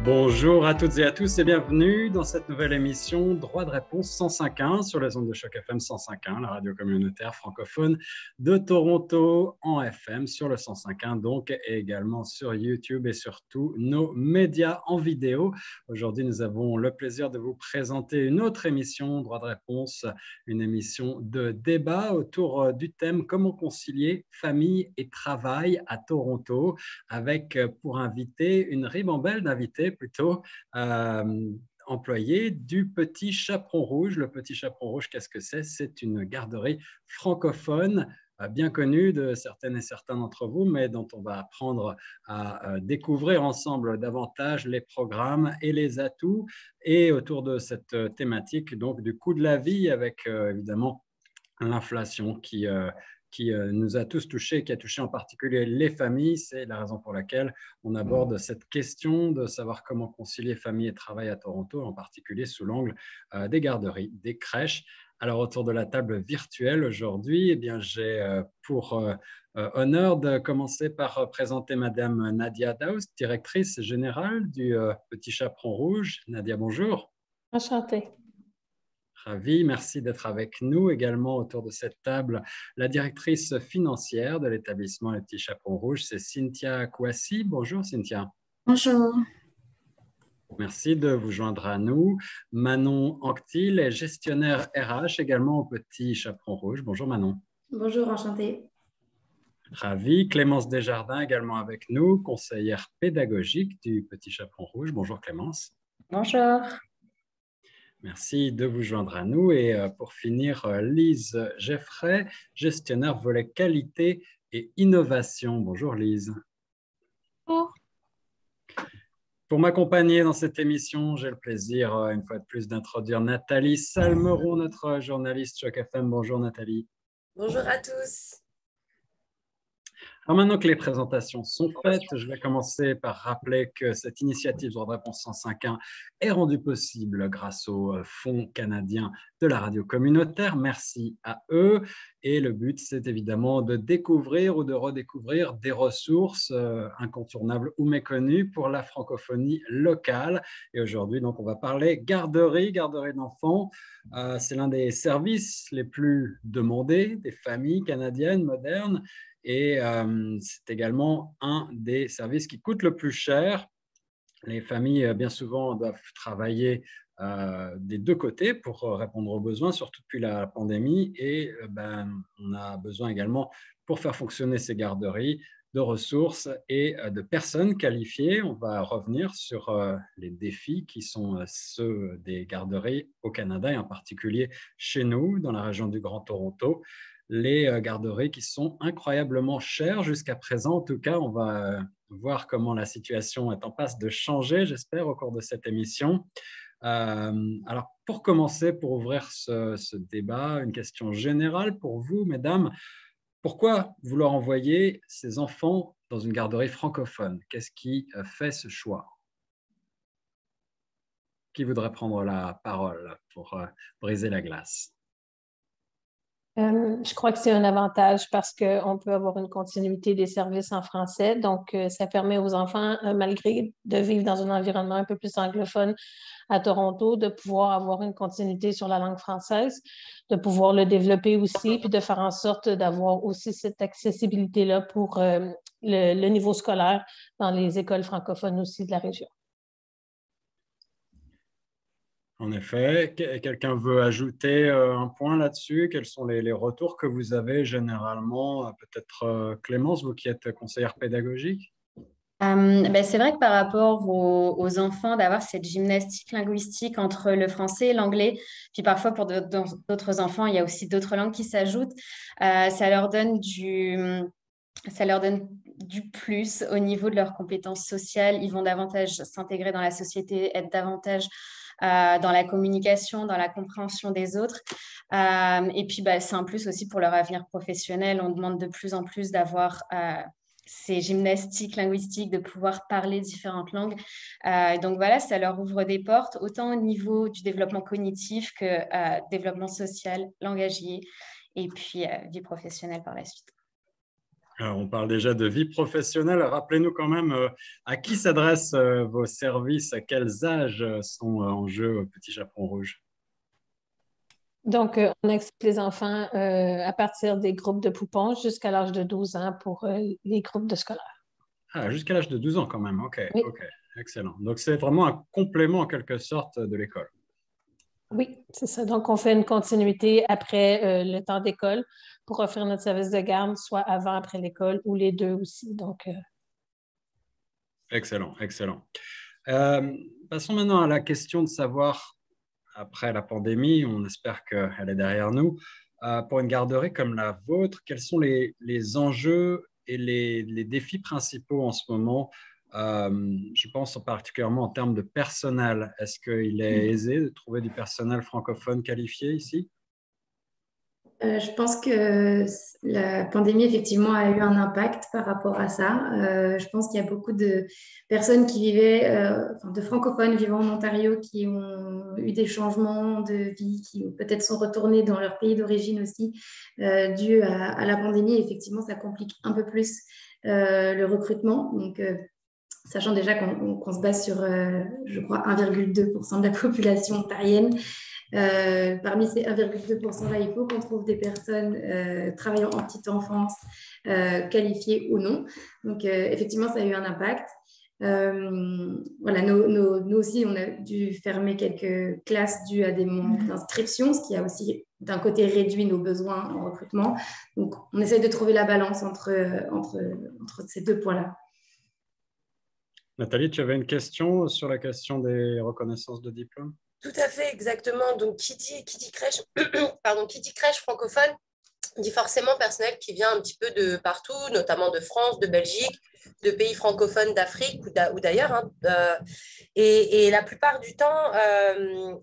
Bonjour à toutes et à tous et bienvenue dans cette nouvelle émission Droit de réponse 105.1 sur les ondes de Choc FM 105.1, la radio communautaire francophone de Toronto en FM sur le 105.1 donc et également sur YouTube et sur tous nos médias en vidéo. Aujourd'hui, nous avons le plaisir de vous présenter une autre émission Droit de réponse, une émission de débat autour du thème comment concilier famille et travail à Toronto avec pour invité une ribambelle d'invités plutôt employés du Petit Chaperon Rouge. Le Petit Chaperon Rouge, qu'est-ce que c'est? C'est une garderie francophone bien connue de certaines et certains d'entre vous, mais dont on va apprendre à découvrir ensemble davantage les programmes et les atouts. Et autour de cette thématique, donc du coût de la vie, avec évidemment l'inflation qui nous a tous touchés, qui a touché en particulier les familles. C'est la raison pour laquelle on aborde cette question de savoir comment concilier famille et travail à Toronto, en particulier sous l'angle des garderies, des crèches. Alors, autour de la table virtuelle aujourd'hui, eh bien, j'ai pour honneur de commencer par présenter Madame Nadia Daoust, directrice générale du Petit Chaperon Rouge. Nadia, bonjour. Enchantée. Ravi, merci d'être avec nous. Également autour de cette table, la directrice financière de l'établissement Les Petits Chaperons Rouges, c'est Cynthia Kouassi. Bonjour Cynthia. Bonjour. Merci de vous joindre à nous. Manon Anctil est gestionnaire RH également au Petit Chaperon Rouge. Bonjour Manon. Bonjour, enchantée. Ravi. Clémence Desjardins également avec nous, conseillère pédagogique du Petit Chaperon Rouge. Bonjour Clémence. Bonjour. Merci de vous joindre à nous. Et pour finir, Lise Geffray, gestionnaire volet qualité et innovation. Bonjour Lise. Bonjour. Pour m'accompagner dans cette émission, j'ai le plaisir, une fois de plus, d'introduire Nathalie Salmeron, notre journaliste Choc FM. Bonjour Nathalie. Bonjour à tous. Alors maintenant que les présentations sont faites, je vais commencer par rappeler que cette initiative Droit de réponse 105.1 est rendue possible grâce au Fonds canadien de la radio communautaire. Merci à eux. Et le but, c'est évidemment de découvrir ou de redécouvrir des ressources incontournables ou méconnues pour la francophonie locale. Et aujourd'hui, donc, on va parler garderie d'enfants. C'est l'un des services les plus demandés des familles canadiennes modernes. Et c'est également un des services qui coûte le plus cher. Les familles, bien souvent, doivent travailler des deux côtés pour répondre aux besoins, surtout depuis la pandémie. Et on a besoin également, pour faire fonctionner ces garderies, de ressources et de personnes qualifiées. On va revenir sur les défis qui sont ceux des garderies au Canada et en particulier chez nous, dans la région du Grand Toronto. Les garderies qui sont incroyablement chères jusqu'à présent. En tout cas, on va voir comment la situation est en passe de changer, j'espère, au cours de cette émission. Alors, pour commencer, pour ouvrir ce débat, une question générale pour vous, mesdames. Pourquoi vouloir envoyer ces enfants dans une garderie francophone? Qu'est-ce qui fait ce choix? Qui voudrait prendre la parole pour briser la glace? Je crois que c'est un avantage parce qu'on peut avoir une continuité des services en français. Donc, ça permet aux enfants, malgré de vivre dans un environnement un peu plus anglophone à Toronto, de pouvoir avoir une continuité sur la langue française, de pouvoir le développer aussi, puis de faire en sorte d'avoir aussi cette accessibilité-là pour le niveau scolaire dans les écoles francophones aussi de la région. En effet, quelqu'un veut ajouter un point là-dessus? Quels sont les retours que vous avez généralement? Peut-être Clémence, vous qui êtes conseillère pédagogique? C'est vrai que par rapport aux enfants, d'avoir cette gymnastique linguistique entre le français et l'anglais, puis parfois pour d'autres enfants, il y a aussi d'autres langues qui s'ajoutent, ça leur donne du plus au niveau de leurs compétences sociales. Ils vont davantage s'intégrer dans la société, être davantage dans la communication, dans la compréhension des autres. Et puis, c'est un plus aussi pour leur avenir professionnel. On demande de plus en plus d'avoir ces gymnastiques linguistiques, de pouvoir parler différentes langues. Donc voilà, ça leur ouvre des portes, autant au niveau du développement cognitif que développement social, langagier, et puis vie professionnelle par la suite. Alors, on parle déjà de vie professionnelle. Rappelez-nous quand même à qui s'adressent vos services, à quels âges sont en jeu au Petit Chaperon Rouge. Donc, on explique les enfants à partir des groupes de poupons jusqu'à l'âge de 12 ans pour les groupes de scolaires. Ah, jusqu'à l'âge de 12 ans quand même. OK, Oui, OK, excellent. Donc, c'est vraiment un complément en quelque sorte de l'école. oui, c'est ça. Donc, on fait une continuité après le temps d'école pour offrir notre service de garde, soit avant, après l'école ou les deux aussi. Donc, Excellent, excellent. Euh, Passons maintenant à la question de savoir, après la pandémie, on espère qu'elle est derrière nous, pour une garderie comme la vôtre, quels sont les enjeux et les défis principaux en ce moment? Je pense particulièrement en termes de personnel. Est-ce qu'il est aisé de trouver du personnel francophone qualifié ici? Je pense que la pandémie, effectivement, a eu un impact par rapport à ça. Je pense qu'il y a beaucoup de personnes qui vivaient, enfin, de francophones vivant en Ontario qui ont eu des changements de vie, qui peut-être sont retournés dans leur pays d'origine aussi, dû à la pandémie. Effectivement, ça complique un peu plus le recrutement. Donc, sachant déjà qu'on se base sur, je crois, 1,2% de la population ontarienne. Parmi ces 1,2%-là, il faut qu'on trouve des personnes travaillant en petite enfance, qualifiées ou non. Donc, effectivement, ça a eu un impact. Voilà, nous aussi, on a dû fermer quelques classes dues à des manques d'inscription, ce qui a aussi, d'un côté, réduit nos besoins en recrutement. Donc, on essaie de trouver la balance entre ces deux points-là. Nathalie, tu avais une question sur la question des reconnaissances de diplôme? Tout à fait, exactement. Donc, qui dit crèche, pardon, qui dit crèche francophone, dit forcément personnel qui vient un petit peu de partout, notamment de France, de Belgique, de pays francophones d'Afrique ou d'ailleurs. Hein. Et la plupart du temps,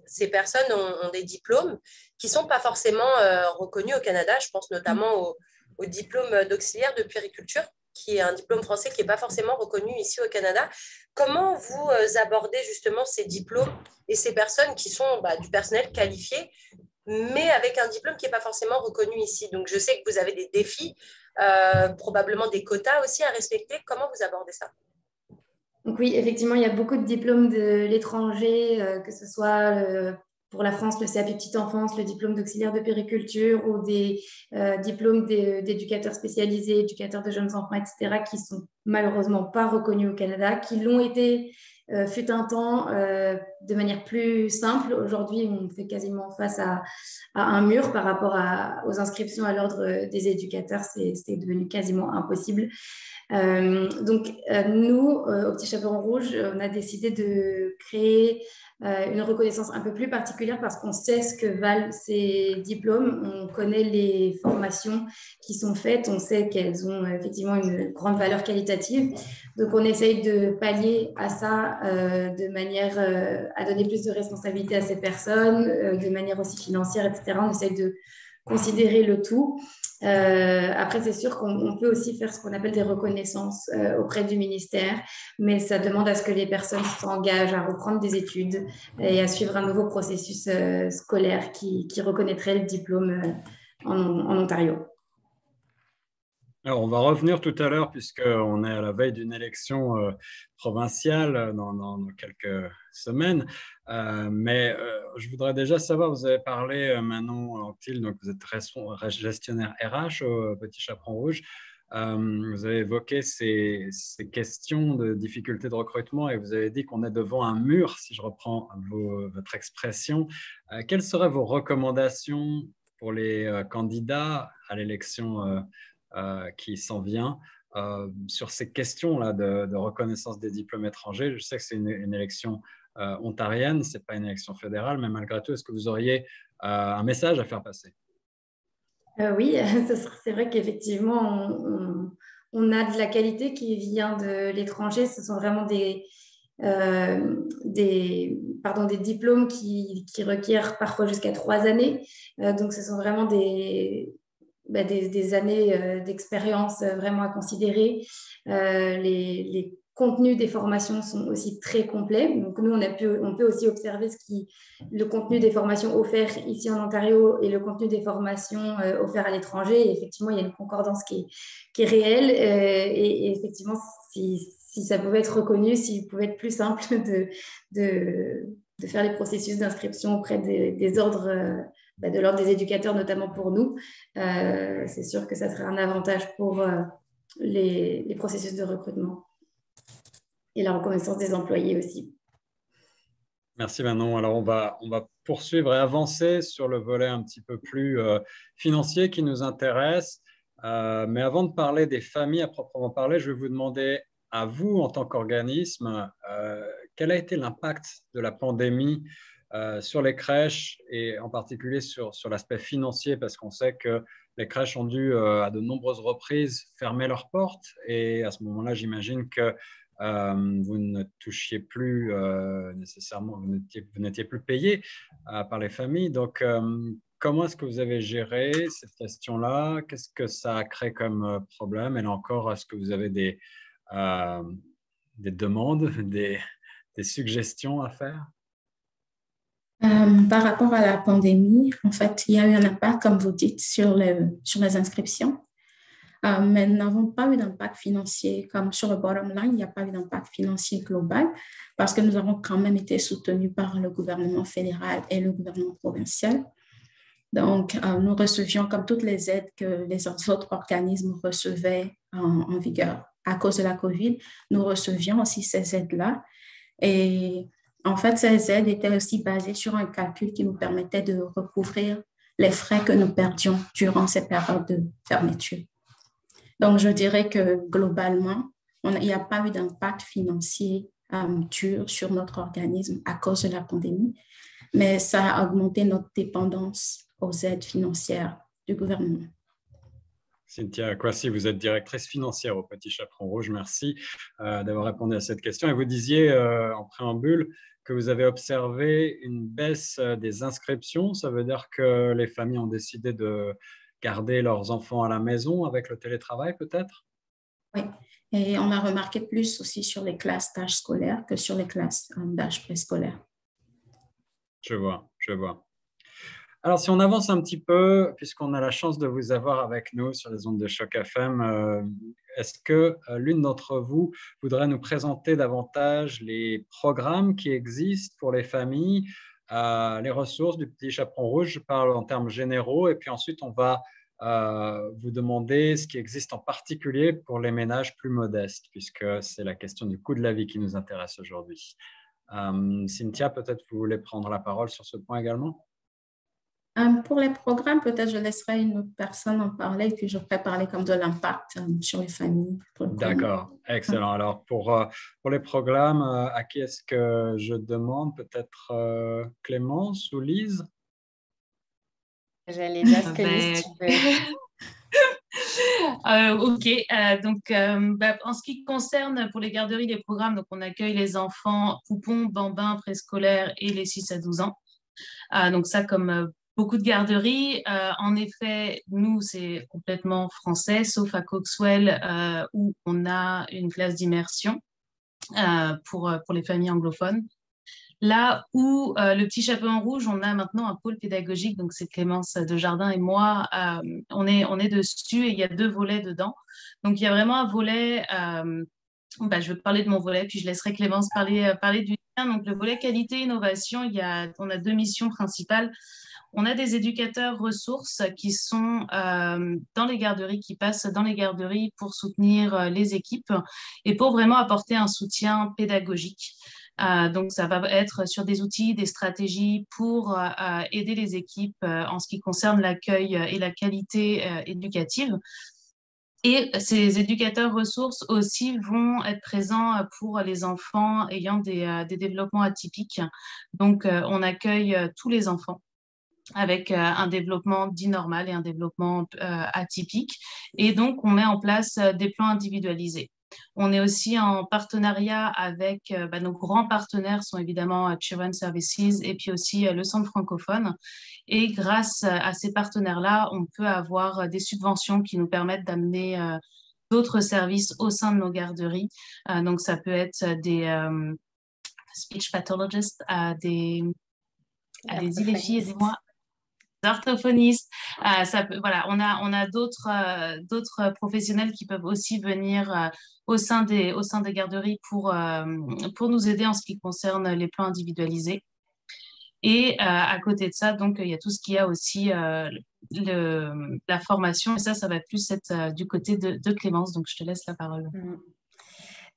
ces personnes ont des diplômes qui ne sont pas forcément reconnus au Canada. Je pense notamment au diplôme d'auxiliaire de puériculture, qui est un diplôme français qui n'est pas forcément reconnu ici au Canada. Comment vous abordez justement ces diplômes et ces personnes qui sont du personnel qualifié, mais avec un diplôme qui n'est pas forcément reconnu ici? Donc, je sais que vous avez des défis, probablement des quotas aussi à respecter. Comment vous abordez ça? Donc oui, effectivement, il y a beaucoup de diplômes de l'étranger, que ce soit pour la France, le CAP Petite Enfance, le diplôme d'auxiliaire de puériculture ou des diplômes d'éducateurs spécialisés, éducateurs de jeunes enfants, etc., qui sont malheureusement pas reconnus au Canada, qui l'ont été fut un temps de manière plus simple. Aujourd'hui, on fait quasiment face à un mur par rapport aux inscriptions à l'ordre des éducateurs. C'est devenu quasiment impossible. Donc, nous, au Petit Chaperon Rouge, on a décidé de créer une reconnaissance un peu plus particulière parce qu'on sait ce que valent ces diplômes, on connaît les formations qui sont faites, on sait qu'elles ont effectivement une grande valeur qualitative. Donc, on essaye de pallier à ça de manière à donner plus de responsabilité à ces personnes, de manière aussi financière, etc. On essaye de considérer le tout. Après, c'est sûr qu'on peut aussi faire ce qu'on appelle des reconnaissances auprès du ministère, mais ça demande à ce que les personnes s'engagent à reprendre des études et à suivre un nouveau processus scolaire qui reconnaîtrait le diplôme en Ontario. Alors, on va revenir tout à l'heure, puisqu'on est à la veille d'une élection provinciale dans quelques semaines. Mais je voudrais déjà savoir, vous avez parlé, Manon Anctil, donc vous êtes gestionnaire RH au Petit Chaperon Rouge. Vous avez évoqué ces questions de difficultés de recrutement et vous avez dit qu'on est devant un mur, si je reprends votre expression. Quelles seraient vos recommandations pour les candidats à l'élection qui s'en vient sur ces questions-là de reconnaissance des diplômes étrangers? Je sais que c'est une élection ontarienne, ce n'est pas une élection fédérale, mais malgré tout, est-ce que vous auriez un message à faire passer? Oui, c'est vrai qu'effectivement, on a de la qualité qui vient de l'étranger. Ce sont vraiment des diplômes qui requièrent parfois jusqu'à 3 années. Donc, ce sont vraiment des années d'expérience vraiment à considérer. Les contenus des formations sont aussi très complets. Donc, nous, on peut aussi observer le contenu des formations offertes ici en Ontario et le contenu des formations offertes à l'étranger. Et effectivement, il y a une concordance qui est réelle. Et effectivement, si ça pouvait être reconnu, s'il pouvait être plus simple de faire les processus d'inscription auprès des ordres, de l'ordre des éducateurs, notamment pour nous, c'est sûr que ça serait un avantage pour les processus de recrutement et la reconnaissance des employés aussi. Merci Manon. Alors on va poursuivre et avancer sur le volet un petit peu plus financier qui nous intéresse. Mais avant de parler des familles à proprement parler, je vais vous demander à vous en tant qu'organisme, quel a été l'impact de la pandémie sur les crèches et en particulier sur l'aspect financier, parce qu'on sait que les crèches ont dû à de nombreuses reprises fermer leurs portes et à ce moment-là, j'imagine que vous ne touchiez plus nécessairement, vous n'étiez plus payé par les familles. Donc, comment est-ce que vous avez géré cette question-là? Qu'est-ce que ça a créé comme problème? Et là encore, est-ce que vous avez des demandes, des suggestions à faire? Par rapport à la pandémie, en fait, il y a eu un impact, comme vous dites, sur les inscriptions. Mais nous n'avons pas eu d'impact financier, comme sur le bottom line, il n'y a pas eu d'impact financier global parce que nous avons quand même été soutenus par le gouvernement fédéral et le gouvernement provincial. Donc, nous recevions comme toutes les aides que les autres organismes recevaient en vigueur à cause de la COVID. Nous recevions aussi ces aides-là. Et en fait, ces aides étaient aussi basées sur un calcul qui nous permettait de recouvrir les frais que nous perdions durant ces périodes de fermeture. Donc, je dirais que globalement, il n'y a pas eu d'impact financier dur sur notre organisme à cause de la pandémie, mais ça a augmenté notre dépendance aux aides financières du gouvernement. Cynthia Kwasi, vous êtes directrice financière au Petit Chaperon Rouge. Merci d'avoir répondu à cette question. Et vous disiez en préambule que vous avez observé une baisse des inscriptions. Ça veut dire que les familles ont décidé de garder leurs enfants à la maison avec le télétravail peut-être? Oui, et on a remarqué plus aussi sur les classes d'âge scolaire que sur les classes d'âge préscolaire. Je vois. Alors, si on avance un petit peu, puisqu'on a la chance de vous avoir avec nous sur les ondes de Choc FM, est-ce que l'une d'entre vous voudrait nous présenter davantage les programmes qui existent pour les familles, les ressources du Petit Chaperon Rouge? Je parle en termes généraux, et puis ensuite, on va vous demander ce qui existe en particulier pour les ménages plus modestes, puisque c'est la question du coût de la vie qui nous intéresse aujourd'hui. Cynthia, peut-être vous voulez prendre la parole sur ce point également? Pour les programmes, peut-être je laisserai une autre personne en parler, puis je pourrais parler comme de l'impact sur les familles. D'accord, excellent. Alors, pour les programmes, à qui est-ce que je demande? Peut-être Clémence ou Lise? J'allais dire que Lise, tu peux. Ok, donc en ce qui concerne pour les garderies, les programmes, donc on accueille les enfants poupons, bambins, préscolaires et les 6 à 12 ans. Donc ça, comme beaucoup de garderies. En effet, nous, c'est complètement français, sauf à Coxwell, où on a une classe d'immersion pour les familles anglophones. Là où le Petit Chaperon Rouge, on a maintenant un pôle pédagogique, donc c'est Clémence Desjardins et moi, on est dessus et il y a 2 volets dedans. Donc il y a vraiment un volet, je vais parler de mon volet, puis je laisserai Clémence parler du tien. Donc le volet qualité-innovation, on a 2 missions principales. On a des éducateurs ressources qui sont dans les garderies, qui passent dans les garderies pour soutenir les équipes et pour vraiment apporter un soutien pédagogique. Donc, ça va être sur des outils, des stratégies pour aider les équipes en ce qui concerne l'accueil et la qualité éducative. Et ces éducateurs ressources aussi vont être présents pour les enfants ayant des développements atypiques. Donc, on accueille tous les enfants avec un développement dit normal et un développement atypique. Et donc, on met en place des plans individualisés. On est aussi en partenariat avec nos grands partenaires sont évidemment Children's Services et puis aussi le Centre francophone. Et grâce à ces partenaires-là, on peut avoir des subventions qui nous permettent d'amener d'autres services au sein de nos garderies. Donc, ça peut être des speech pathologists, allez-y les filles, aidez-moi, orthophonistes. Voilà, on a d'autres professionnels qui peuvent aussi venir au sein des garderies pour nous aider en ce qui concerne les plans individualisés. Et à côté de ça, donc, il y a tout ce qu'il y a aussi, la formation. Et ça va plus être du côté de Clémence. Donc, je te laisse la parole.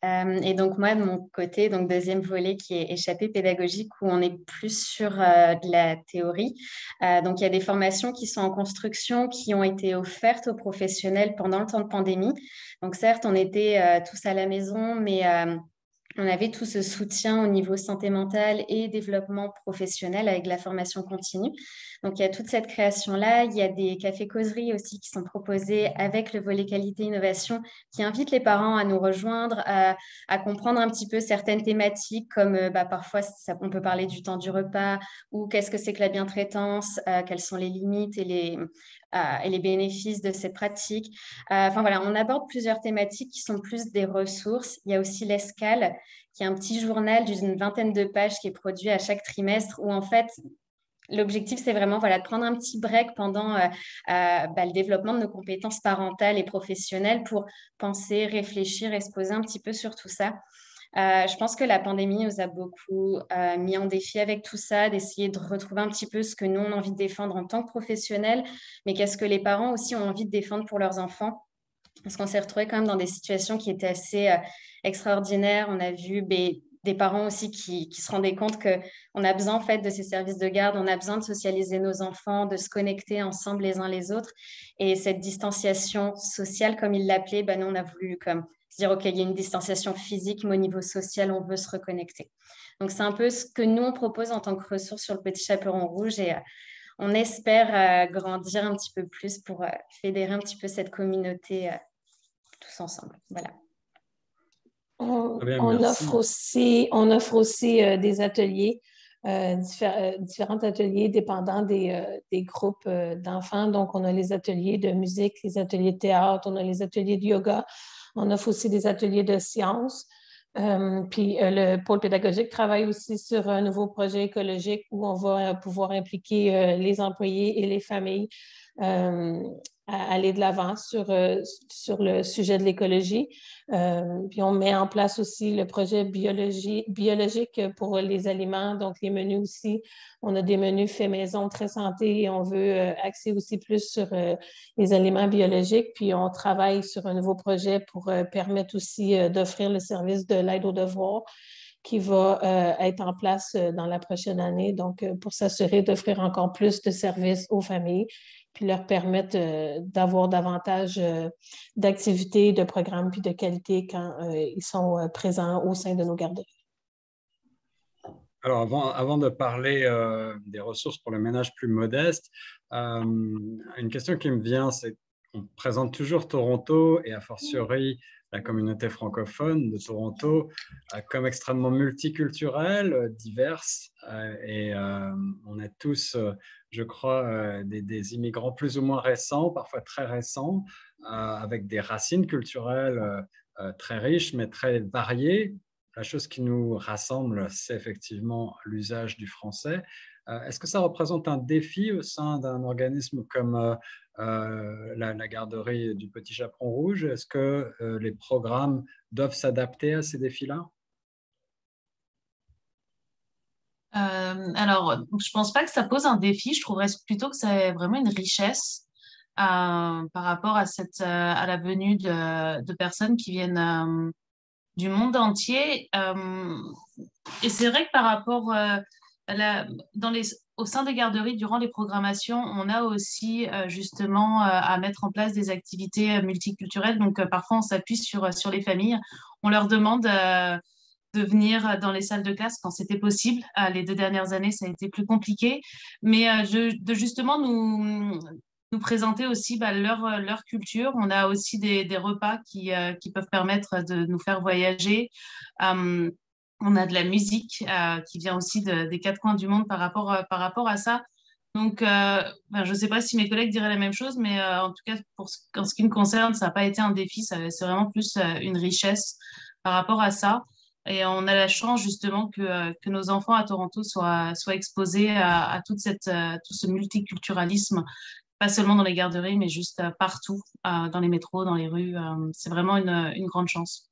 Et donc, moi, de mon côté, donc deuxième volet qui est échappée pédagogique, où on est plus sur de la théorie. Donc, il y a des formations qui sont en construction, qui ont été offertes aux professionnels pendant le temps de pandémie. Donc, certes, on était tous à la maison, mais on avait tout ce soutien au niveau santé mentale et développement professionnel avec la formation continue. Donc, il y a toute cette création-là. Il y a des cafés-causeries aussi qui sont proposés avec le volet qualité-innovation qui invitent les parents à nous rejoindre, à comprendre un petit peu certaines thématiques comme parfois, on peut parler du temps du repas ou qu'est-ce que c'est que la bientraitance, quelles sont les limites et les bénéfices de cette pratique. Enfin, voilà, on aborde plusieurs thématiques qui sont plus des ressources. Il y a aussi l'Escale, qui est un petit journal d'une 20aine de pages qui est produit à chaque trimestre où en fait, l'objectif, c'est vraiment de prendre un petit break pendant le développement de nos compétences parentales et professionnelles pour penser, réfléchir et se poser un petit peu sur tout ça. Je pense que la pandémie nous a beaucoup mis en défi avec tout ça, d'essayer de retrouver un petit peu ce que nous, on a envie de défendre en tant que professionnels, mais qu'est-ce que les parents aussi ont envie de défendre pour leurs enfants. Parce qu'on s'est retrouvés quand même dans des situations qui étaient assez extraordinaires. On a vu des parents aussi qui se rendaient compte qu'on a besoin en fait de ces services de garde, on a besoin de socialiser nos enfants, de se connecter ensemble les uns les autres. Et cette distanciation sociale, comme ils l'appelaient, nous on a voulu comme se dire ok, il y a une distanciation physique, mais au niveau social, on veut se reconnecter. Donc c'est un peu ce que nous on propose en tant que ressource sur le Petit Chaperon Rouge et on espère grandir un petit peu plus pour fédérer un petit peu cette communauté tous ensemble. Voilà. On offre aussi des ateliers, différents ateliers dépendant des groupes d'enfants. Donc, on a les ateliers de musique, les ateliers de théâtre, on a les ateliers de yoga. On offre aussi des ateliers de sciences. Puis le pôle pédagogique travaille aussi sur un nouveau projet écologique où on va pouvoir impliquer les employés et les familles à aller de l'avant sur le sujet de l'écologie. Puis on met en place aussi le projet biologique pour les aliments, donc les menus aussi. On a des menus faits maison très santé et on veut axer aussi plus sur les aliments biologiques. Puis on travaille sur un nouveau projet pour permettre aussi d'offrir le service de l'aide aux devoirs qui va être en place dans la prochaine année, donc pour s'assurer d'offrir encore plus de services aux familles puis leur permettre d'avoir davantage d'activités, de programmes puis de qualité quand ils sont présents au sein de nos garderies. Alors, avant de parler des ressources pour le ménage plus modeste, une question qui me vient, c'est qu'on présente toujours Toronto et a fortiori la communauté francophone de Toronto comme extrêmement multiculturelle, diverse, et on est tous, je crois, des immigrants plus ou moins récents, parfois très récents, avec des racines culturelles très riches, mais très variées. La chose qui nous rassemble, c'est effectivement l'usage du français. Est-ce que ça représente un défi au sein d'un organisme comme la garderie du Petit Chaperon Rouge? Est-ce que les programmes doivent s'adapter à ces défis-là? Alors, je ne pense pas que ça pose un défi. Je trouverais plutôt que c'est vraiment une richesse par rapport à la venue de personnes qui viennent du monde entier. Et c'est vrai que par rapport au sein des garderies, durant les programmations, on a aussi justement à mettre en place des activités multiculturelles. Donc, parfois, on s'appuie sur les familles. On leur demande de venir dans les salles de classe quand c'était possible. Les 2 dernières années, ça a été plus compliqué. Mais de justement nous présenter aussi leur culture. On a aussi des repas qui peuvent permettre de nous faire voyager. On a de la musique qui vient aussi des 4 coins du monde par rapport à ça. Donc, je ne sais pas si mes collègues diraient la même chose, mais en tout cas, en ce qui me concerne, ça n'a pas été un défi, c'est vraiment plus une richesse par rapport à ça. Et on a la chance justement que nos enfants à Toronto soient exposés à tout ce multiculturalisme, pas seulement dans les garderies, mais juste partout, dans les métros, dans les rues. C'est vraiment une grande chance.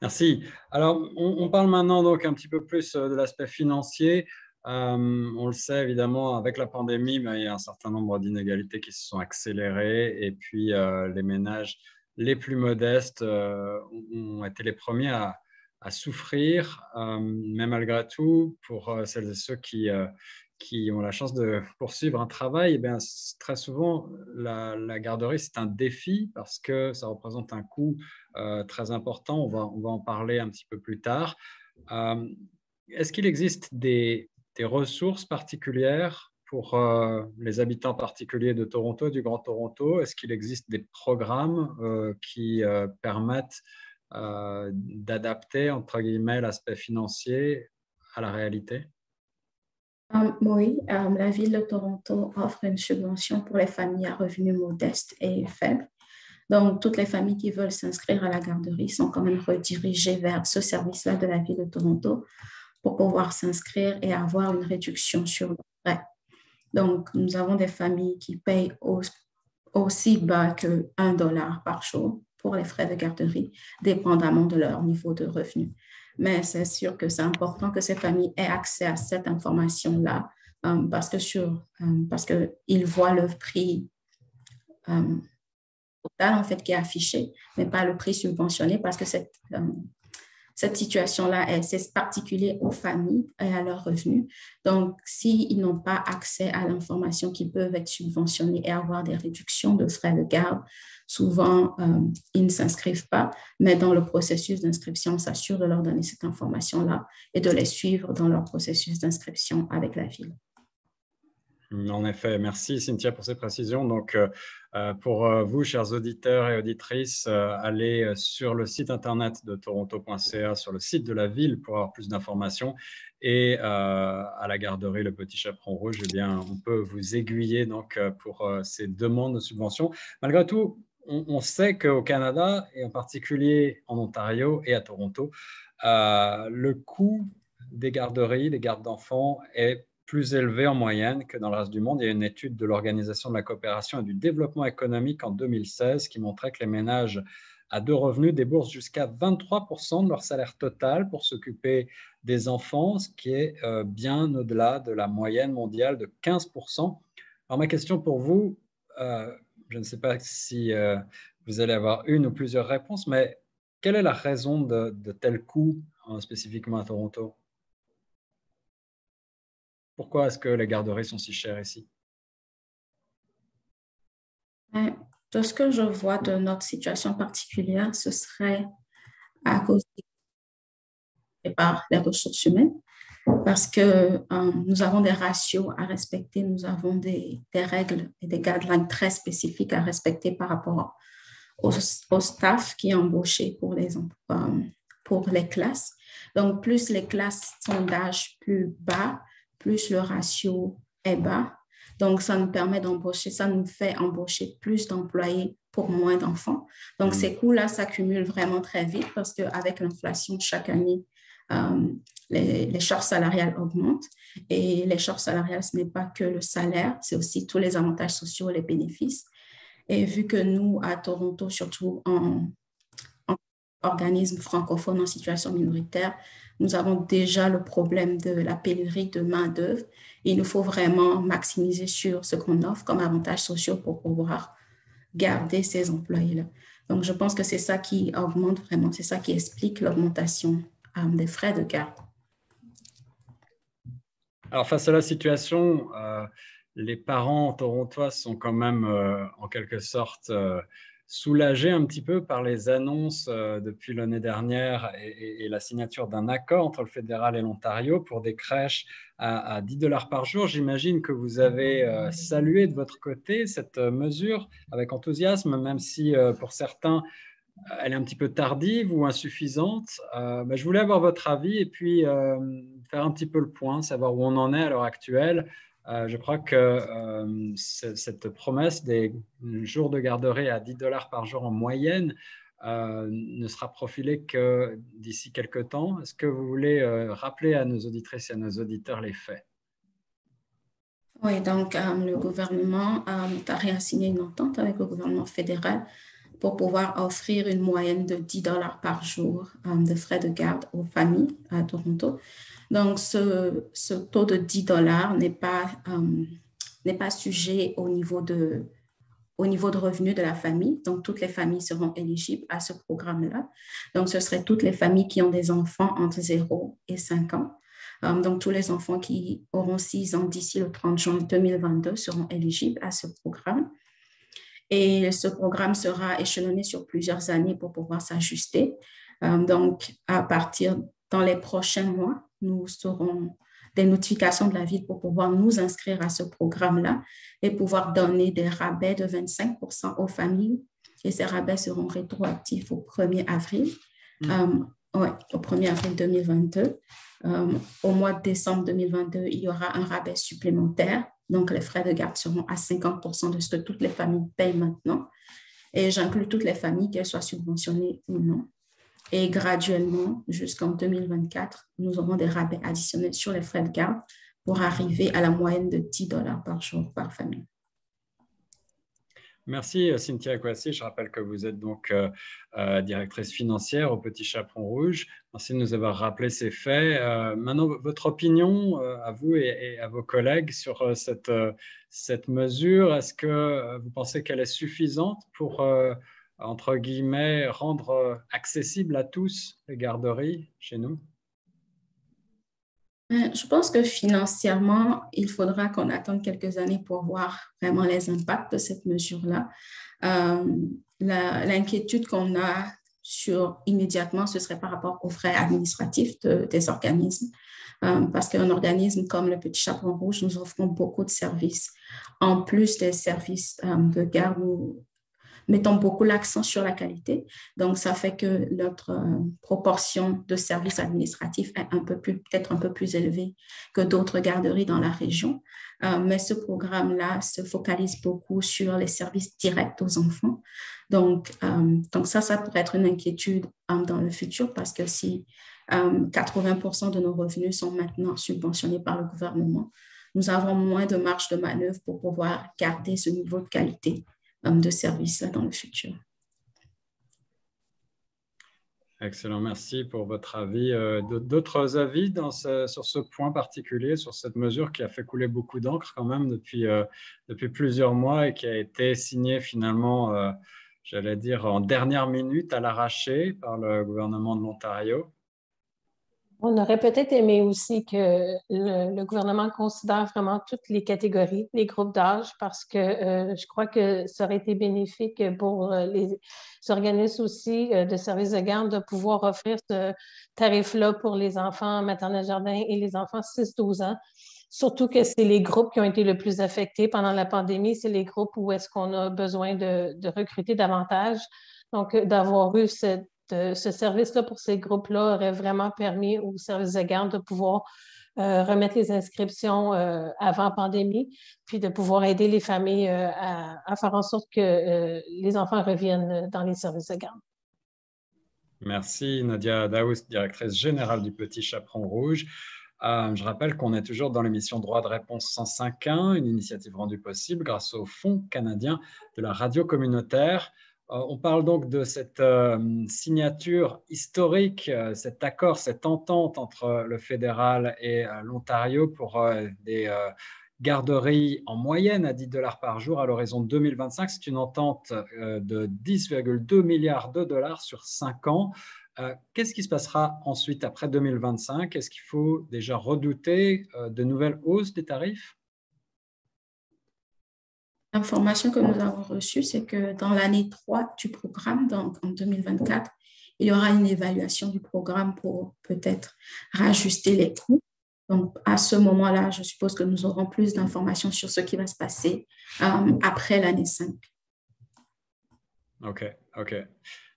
Merci. Alors, on parle maintenant donc un petit peu plus de l'aspect financier. On le sait évidemment, avec la pandémie, il y a un certain nombre d'inégalités qui se sont accélérées et puis les ménages les plus modestes ont été les premiers à souffrir, mais malgré tout, pour celles et ceux qui ont la chance de poursuivre un travail, eh bien, très souvent, la garderie, c'est un défi parce que ça représente un coût très important. On va en parler un petit peu plus tard. Est-ce qu'il existe des ressources particulières pour les habitants particuliers de Toronto, du Grand Toronto? Est-ce qu'il existe des programmes qui permettent d'adapter, entre guillemets, l'aspect financier à la réalité? Oui, la ville de Toronto offre une subvention pour les familles à revenus modestes et faibles. Donc, toutes les familles qui veulent s'inscrire à la garderie sont quand même redirigées vers ce service-là de la ville de Toronto pour pouvoir s'inscrire et avoir une réduction sur le frais. Donc, nous avons des familles qui payent aussi bas que $1 par jour pour les frais de garderie, dépendamment de leur niveau de revenu. Mais c'est sûr que c'est important que ces familles aient accès à cette information-là parce qu'ils voient le prix total en fait, qui est affiché, mais pas le prix subventionné parce que cette situation-là, c'est particulier aux familles et à leurs revenus. Donc, s'ils n'ont pas accès à l'information qui peuvent être subventionnés et avoir des réductions de frais de garde, souvent, ils ne s'inscrivent pas, mais dans le processus d'inscription, on s'assure de leur donner cette information-là et de les suivre dans leur processus d'inscription avec la ville. En effet, merci Cynthia pour ces précisions. Donc, pour vous, chers auditeurs et auditrices, allez sur le site internet de toronto.ca, sur le site de la ville pour avoir plus d'informations. Et à la garderie Le Petit Chaperon Rouge, eh bien, on peut vous aiguiller donc, pour ces demandes de subventions. Malgré tout, on sait qu'au Canada, et en particulier en Ontario et à Toronto, le coût des garderies, des gardes d'enfants est plus élevé en moyenne que dans le reste du monde. Il y a une étude de l'Organisation de la coopération et du développement économique en 2016 qui montrait que les ménages à 2 revenus déboursent jusqu'à 23% de leur salaire total pour s'occuper des enfants, ce qui est bien au-delà de la moyenne mondiale de 15%. Alors ma question pour vous, je ne sais pas si vous allez avoir une ou plusieurs réponses, mais quelle est la raison de tels coûts, spécifiquement à Toronto? Pourquoi est-ce que les garderies sont si chères ici? De ce que je vois de notre situation particulière, ce serait à cause par les ressources humaines, parce que nous avons des ratios à respecter, nous avons des règles et des guidelines très spécifiques à respecter par rapport au staff qui est embauché pour les classes. Donc, plus les classes sont d'âge plus bas, plus le ratio est bas. Donc, ça nous permet d'embaucher, ça nous fait embaucher plus d'employés pour moins d'enfants. Donc, ces coûts-là s'accumulent vraiment très vite parce qu'avec l'inflation, chaque année, les charges salariales augmentent. Et les charges salariales, ce n'est pas que le salaire, c'est aussi tous les avantages sociaux et les bénéfices. Et vu que nous, à Toronto, surtout en organisme francophone en situation minoritaire, nous avons déjà le problème de la pénurie de main-d'œuvre. Il nous faut vraiment maximiser sur ce qu'on offre comme avantages sociaux pour pouvoir garder ces employés-là. Donc, je pense que c'est ça qui augmente vraiment, c'est ça qui explique l'augmentation des frais de garde. Alors, face à la situation, les parents torontois sont quand même en quelque sorte soulagés un petit peu par les annonces depuis l'année dernière et la signature d'un accord entre le fédéral et l'Ontario pour des crèches à $10 par jour. J'imagine que vous avez salué de votre côté cette mesure avec enthousiasme, même si pour certains, elle est un petit peu tardive ou insuffisante. Je voulais avoir votre avis et puis faire un petit peu le point, savoir où on en est à l'heure actuelle. Je crois que cette promesse des jours de garderie à 10 $ par jour en moyenne ne sera profilée que d'ici quelques temps. Est-ce que vous voulez rappeler à nos auditrices et à nos auditeurs les faits? Oui, donc le gouvernement a réassigné une entente avec le gouvernement fédéral pour pouvoir offrir une moyenne de 10 $ par jour de frais de garde aux familles à Toronto. Donc, ce taux de 10 $ n'est pas sujet au niveau de revenus de la famille. Donc, toutes les familles seront éligibles à ce programme-là. Donc, ce seraient toutes les familles qui ont des enfants entre 0 et 5 ans. Donc, tous les enfants qui auront 6 ans d'ici le 30 juin 2022 seront éligibles à ce programme. Et ce programme sera échelonné sur plusieurs années pour pouvoir s'ajuster. Donc, dans les prochains mois, nous aurons des notifications de la ville pour pouvoir nous inscrire à ce programme-là et pouvoir donner des rabais de 25% aux familles. Et ces rabais seront rétroactifs au 1er avril. Au 1er avril 2022. Au mois de décembre 2022, il y aura un rabais supplémentaire. Donc, les frais de garde seront à 50% de ce que toutes les familles payent maintenant. Et j'inclus toutes les familles, qu'elles soient subventionnées ou non. Et graduellement, jusqu'en 2024, nous aurons des rabais additionnels sur les frais de garde pour arriver à la moyenne de 10 $ par jour par famille. Merci Cynthia Kouassi. Je rappelle que vous êtes donc directrice financière au Petit Chaperon Rouge. Merci de nous avoir rappelé ces faits. Maintenant, votre opinion à vous et à vos collègues sur cette mesure, est-ce que vous pensez qu'elle est suffisante pour, entre guillemets, rendre accessible à tous les garderies chez nous? Je pense que financièrement, il faudra qu'on attende quelques années pour voir vraiment les impacts de cette mesure-là. L'inquiétude qu'on a immédiatement, ce serait par rapport aux frais administratifs des organismes. Parce qu'un organisme comme le Petit Chaperon Rouge, nous offrons beaucoup de services. En plus des services de garde, nous mettons beaucoup l'accent sur la qualité. Donc, ça fait que notre proportion de services administratifs est peut-être un peu plus élevée que d'autres garderies dans la région. Mais ce programme-là se focalise beaucoup sur les services directs aux enfants. Donc ça pourrait être une inquiétude dans le futur parce que si 80% de nos revenus sont maintenant subventionnés par le gouvernement, nous avons moins de marge de manœuvre pour pouvoir garder ce niveau de qualité de service là dans le futur. Excellent, merci pour votre avis. D'autres avis sur ce point particulier, sur cette mesure qui a fait couler beaucoup d'encre quand même depuis plusieurs mois et qui a été signée finalement, j'allais dire, en dernière minute à l'arraché par le gouvernement de l'Ontario? On aurait peut-être aimé aussi que le gouvernement considère vraiment toutes les catégories, les groupes d'âge, parce que je crois que ça aurait été bénéfique pour les organismes aussi de services de garde de pouvoir offrir ce tarif-là pour les enfants maternelle jardin et les enfants 6-12 ans. Surtout que c'est les groupes qui ont été le plus affectés pendant la pandémie. C'est les groupes où est-ce qu'on a besoin de recruter davantage. Donc, d'avoir eu ce service-là pour ces groupes-là aurait vraiment permis aux services de garde de pouvoir remettre les inscriptions avant pandémie, puis de pouvoir aider les familles à faire en sorte que les enfants reviennent dans les services de garde. Merci Nadia Daoust, directrice générale du Petit Chaperon Rouge. Je rappelle qu'on est toujours dans l'émission Droit de réponse 105.1, une initiative rendue possible grâce au Fonds canadien de la radio communautaire. On parle donc de cette signature historique, cet accord, cette entente entre le fédéral et l'Ontario pour des garderies en moyenne à 10 $ par jour à l'horizon 2025. C'est une entente de 10,2 milliards de dollars sur 5 ans. Qu'est-ce qui se passera ensuite après 2025? Est-ce qu'il faut déjà redouter de nouvelles hausses des tarifs? L'information que nous avons reçue, c'est que dans l'année 3 du programme, donc en 2024, il y aura une évaluation du programme pour peut-être rajuster les coûts. Donc, à ce moment-là, je suppose que nous aurons plus d'informations sur ce qui va se passer après l'année 5. OK.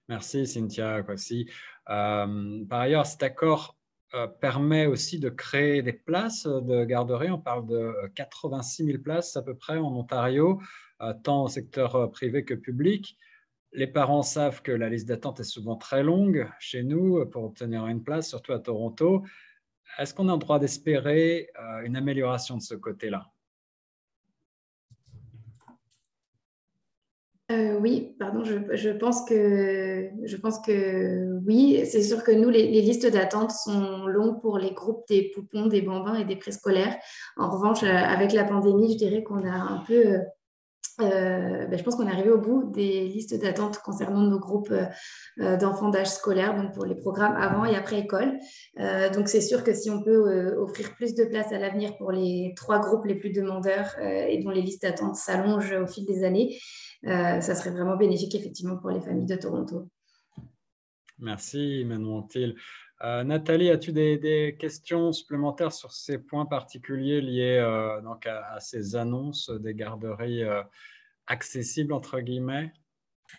Merci Cynthia Kwasi. Par ailleurs, cet accord permet aussi de créer des places de garderie. On parle de 86 000 places à peu près en Ontario, tant au secteur privé que public. Les parents savent que la liste d'attente est souvent très longue chez nous pour obtenir une place, surtout à Toronto. Est-ce qu'on a le droit d'espérer une amélioration de ce côté-là? Oui, pardon, je pense que oui. C'est sûr que nous, les listes d'attente sont longues pour les groupes des poupons, des bambins et des préscolaires. En revanche, avec la pandémie, je dirais qu'on a un peu je pense qu'on est arrivé au bout des listes d'attente concernant nos groupes d'enfants d'âge scolaire, donc pour les programmes avant et après école. Donc c'est sûr que si on peut offrir plus de place à l'avenir pour les 3 groupes les plus demandeurs et dont les listes d'attente s'allongent au fil des années, ça serait vraiment bénéfique effectivement pour les familles de Toronto. Merci Manon Thiel. Nathalie, as-tu des questions supplémentaires sur ces points particuliers liés donc à ces annonces des garderies accessibles, entre guillemets?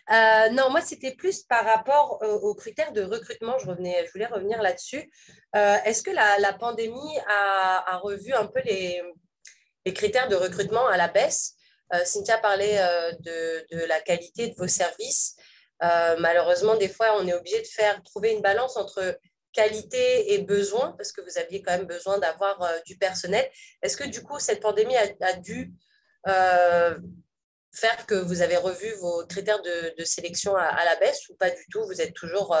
Non, moi, c'était plus par rapport aux critères de recrutement. Je voulais revenir là-dessus. Est-ce que la pandémie a revu un peu les critères de recrutement à la baisse? Cynthia parlait de la qualité de vos services. Malheureusement, des fois, on est obligé de trouver une balance entre qualité et besoin, parce que vous aviez quand même besoin d'avoir du personnel. Est-ce que du coup, cette pandémie a dû faire que vous avez revu vos critères de sélection à la baisse ou pas du tout? Vous êtes toujours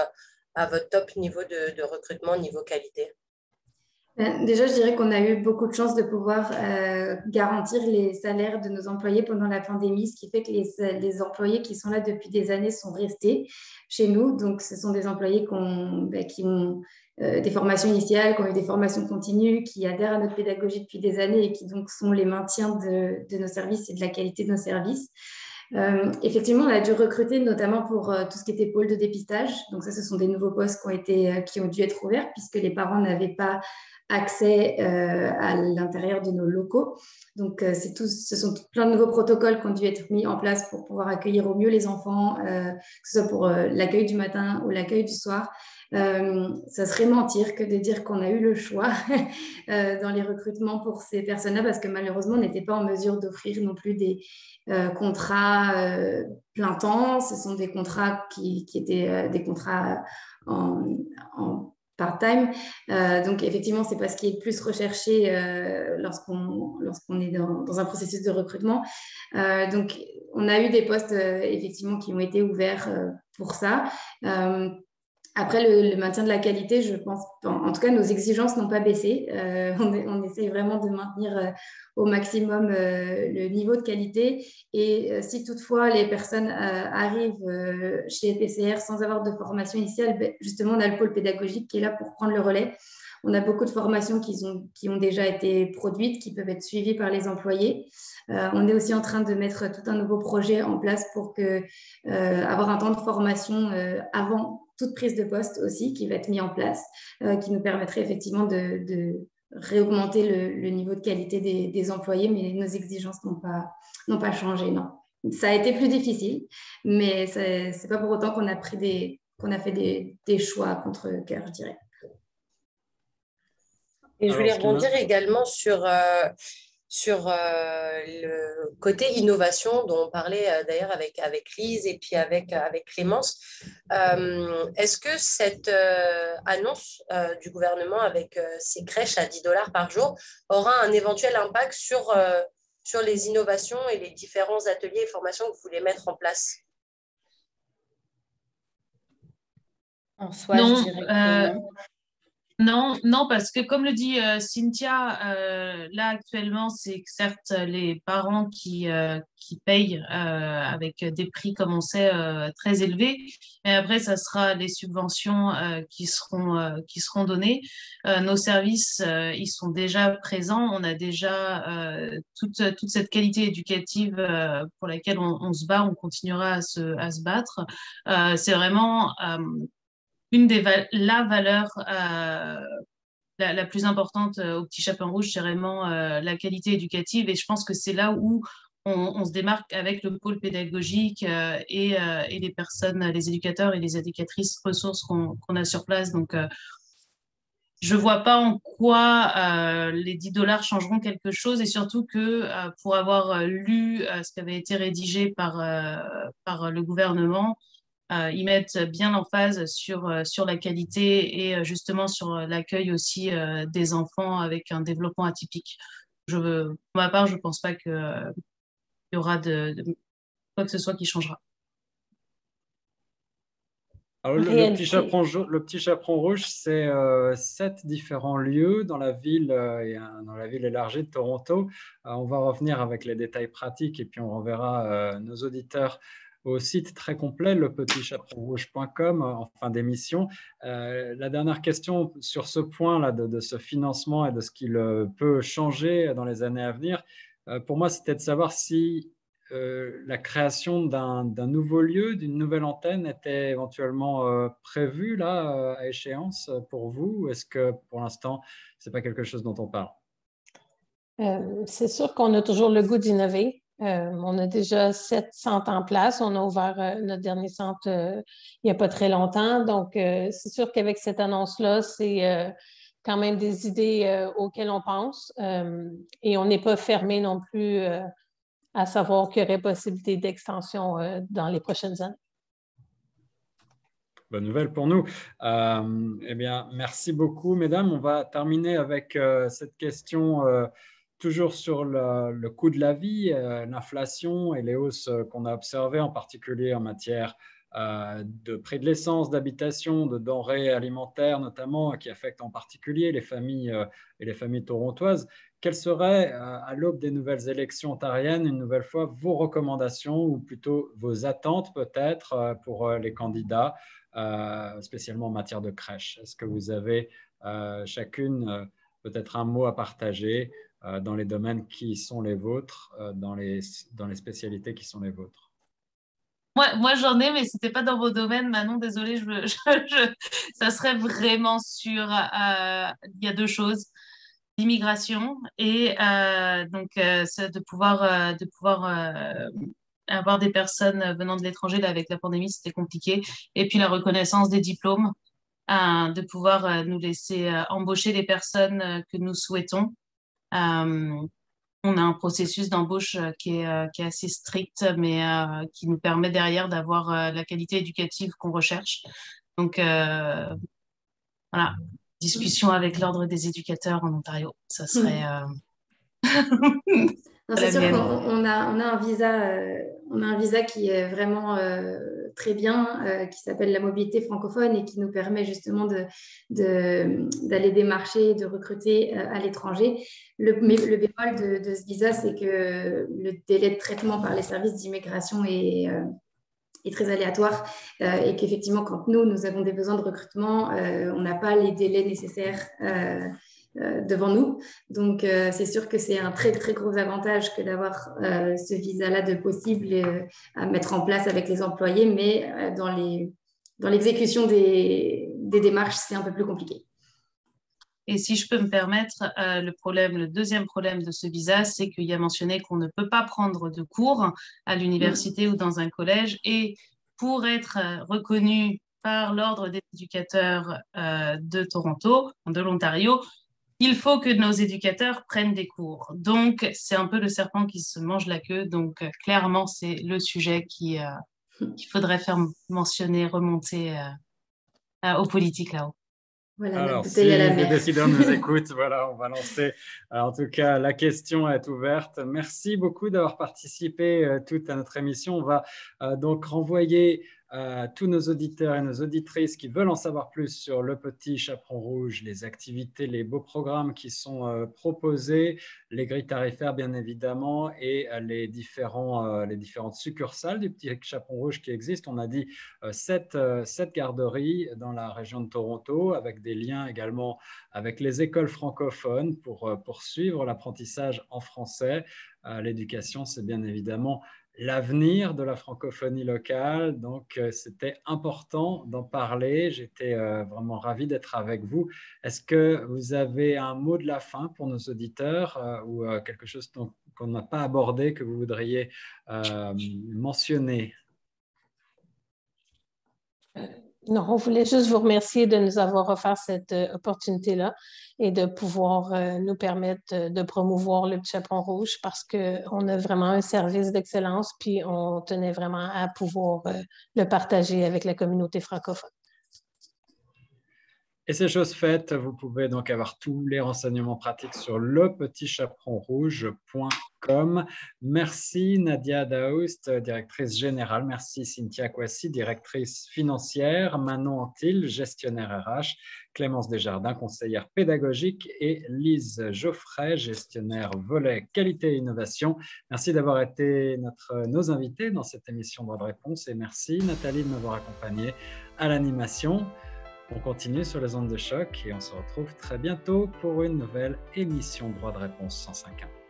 à votre top niveau de recrutement, niveau qualité? Déjà, je dirais qu'on a eu beaucoup de chance de pouvoir garantir les salaires de nos employés pendant la pandémie, ce qui fait que les employés qui sont là depuis des années sont restés chez nous. Donc, ce sont des employés qui ont des formations initiales, qui ont eu des formations continues, qui adhèrent à notre pédagogie depuis des années et qui donc sont les maintiens de nos services et de la qualité de nos services. Effectivement, on a dû recruter notamment pour tout ce qui était pôle de dépistage. Donc ça, ce sont des nouveaux postes qui ont dû être ouverts puisque les parents n'avaient pas accès à l'intérieur de nos locaux. Donc ce sont plein de nouveaux protocoles qui ont dû être mis en place pour pouvoir accueillir au mieux les enfants, que ce soit pour l'accueil du matin ou l'accueil du soir. Ça serait mentir que de dire qu'on a eu le choix dans les recrutements pour ces personnes-là parce que malheureusement, on n'était pas en mesure d'offrir non plus des contrats plein temps. Ce sont des contrats qui étaient des contrats en part-time. Donc, effectivement, ce n'est pas ce qui est le plus recherché lorsqu'on est dans un processus de recrutement. Donc, on a eu des postes, effectivement, qui ont été ouverts pour ça. Après, le maintien de la qualité, je pense, en tout cas, nos exigences n'ont pas baissé. On essaie vraiment de maintenir au maximum le niveau de qualité. Et si toutefois les personnes arrivent chez PCR sans avoir de formation initiale, justement, on a le pôle pédagogique qui est là pour prendre le relais. On a beaucoup de formations qui ont déjà été produites, qui peuvent être suivies par les employés. On est aussi en train de mettre tout un nouveau projet en place pour avoir un temps de formation avant toute prise de poste aussi, qui va être mis en place, qui nous permettrait effectivement de réaugmenter le niveau de qualité des employés, mais nos exigences n'ont pas changé, non. Ça a été plus difficile, mais ce n'est pas pour autant qu'on a fait des choix contre cœur, je dirais. Et je voulais rebondir également sur le côté innovation dont on parlait d'ailleurs avec Lise et puis avec Clémence. Est-ce que cette annonce du gouvernement avec ces crèches à 10 $ par jour aura un éventuel impact sur les innovations et les différents ateliers et formations que vous voulez mettre en place? En soi, je dirais que non. Non, parce que comme le dit Cynthia, là actuellement, c'est certes les parents qui payent avec des prix, comme on sait, très élevés, mais après, ça sera les subventions qui seront données. Nos services, ils sont déjà présents. On a déjà toute cette qualité éducative pour laquelle on se bat, on continuera à se battre. C'est vraiment la valeur la plus importante au Petit Chaperon Rouge, c'est vraiment la qualité éducative. Et je pense que c'est là où on se démarque avec le pôle pédagogique et les personnes, les éducateurs et les éducatrices ressources qu'on a sur place. Donc, je ne vois pas en quoi les 10 $ changeront quelque chose et surtout que pour avoir lu ce qui avait été rédigé par le gouvernement, ils mettent bien l'emphase sur la qualité et justement sur l'accueil aussi des enfants avec un développement atypique. Pour ma part, je ne pense pas qu'il y aura quoi que ce soit qui changera. Alors, le petit chaperon rouge, c'est 7 différents lieux dans la ville élargie de Toronto. On va revenir avec les détails pratiques et puis on renverra nos auditeurs au site très complet, lepetitchaperonrouge.com, en fin d'émission. La dernière question sur ce point-là de ce financement et de ce qu'il peut changer dans les années à venir, pour moi, c'était de savoir si la création d'un nouveau lieu, d'une nouvelle antenne était éventuellement prévue là, à échéance pour vous? Ou est-ce que pour l'instant, ce n'est pas quelque chose dont on parle? C'est sûr qu'on a toujours le goût d'innover. On a déjà 7 centres en place. On a ouvert notre dernier centre il n'y a pas très longtemps. Donc, c'est sûr qu'avec cette annonce-là, c'est quand même des idées auxquelles on pense. Et on n'est pas fermé non plus à savoir qu'il y aurait possibilité d'extension dans les prochaines années. Bonne nouvelle pour nous. Eh bien, merci beaucoup, mesdames. On va terminer avec cette question toujours sur le coût de la vie, l'inflation et les hausses qu'on a observées, en particulier en matière de prix de l'essence, d'habitation, de denrées alimentaires notamment, qui affectent en particulier les familles et les familles torontoises. Quelles seraient, à l'aube des nouvelles élections ontariennes, une nouvelle fois, vos recommandations ou plutôt vos attentes peut-être pour les candidats, spécialement en matière de crèche? Est-ce que vous avez chacune peut-être un mot à partager dans les domaines qui sont les vôtres, dans les spécialités qui sont les vôtres? Moi j'en ai, mais ce n'était pas dans vos domaines. Manon, désolée, ça serait vraiment sur... il y a 2 choses. L'immigration et donc de pouvoir avoir des personnes venant de l'étranger. Là, avec la pandémie, c'était compliqué. Et puis la reconnaissance des diplômes, de pouvoir nous laisser embaucher les personnes que nous souhaitons. On a un processus d'embauche qui est assez strict, mais qui nous permet derrière d'avoir la qualité éducative qu'on recherche. Donc, voilà, discussion avec l'Ordre des éducateurs en Ontario, ça serait... C'est sûr qu'on a un visa qui est vraiment très bien, qui s'appelle la mobilité francophone et qui nous permet justement d'aller démarcher, de recruter à l'étranger. Mais le bémol de ce visa, c'est que le délai de traitement par les services d'immigration est très aléatoire et qu'effectivement, quand nous avons des besoins de recrutement, on n'a pas les délais nécessaires devant nous. Donc, c'est sûr que c'est un très, très gros avantage que d'avoir ce visa-là de possible à mettre en place avec les employés, mais dans l'exécution des démarches, c'est un peu plus compliqué. Et si je peux me permettre, le deuxième problème de ce visa, c'est qu'il y a mentionné qu'on ne peut pas prendre de cours à l'université ou dans un collège. Et pour être reconnu par l'Ordre des éducateurs de Toronto, de l'Ontario, il faut que nos éducateurs prennent des cours. Donc, c'est un peu le serpent qui se mange la queue. Donc, clairement, c'est le sujet qu'il faudrait faire mentionner, remonter aux politiques là-haut. Voilà, alors, si les décideurs nous écoutent, voilà, on va lancer. En tout cas, la question est ouverte. Merci beaucoup d'avoir participé toute à notre émission. On va donc renvoyer tous nos auditeurs et nos auditrices qui veulent en savoir plus sur le Petit Chaperon Rouge, les activités, les beaux programmes qui sont proposés, les grilles tarifaires bien évidemment et les différentes succursales du Petit Chaperon Rouge qui existent. On a dit 7 garderies dans la région de Toronto avec des liens également avec les écoles francophones pour poursuivre l'apprentissage en français. L'éducation, c'est bien évidemment l'avenir de la francophonie locale. Donc, c'était important d'en parler. J'étais vraiment ravi d'être avec vous. Est-ce que vous avez un mot de la fin pour nos auditeurs ou quelque chose qu'on n'a pas abordé que vous voudriez mentionner? Non, on voulait juste vous remercier de nous avoir offert cette opportunité-là et de pouvoir nous permettre de promouvoir le Petit Chaperon Rouge parce qu'on a vraiment un service d'excellence puis on tenait vraiment à pouvoir le partager avec la communauté francophone. Et c'est chose faite, vous pouvez donc avoir tous les renseignements pratiques sur lepetitchaperonrouge.com. Merci Nadia Daoust, directrice générale. Merci Cynthia Kwasi, directrice financière. Manon Antil, gestionnaire RH. Clémence Desjardins, conseillère pédagogique. Et Lise Geoffrey, gestionnaire volet qualité et innovation. Merci d'avoir été nos invités dans cette émission Droit de réponse. Et merci Nathalie de m'avoir accompagné à l'animation. On continue sur les ondes de choc et on se retrouve très bientôt pour une nouvelle émission Droit de réponse 105.1.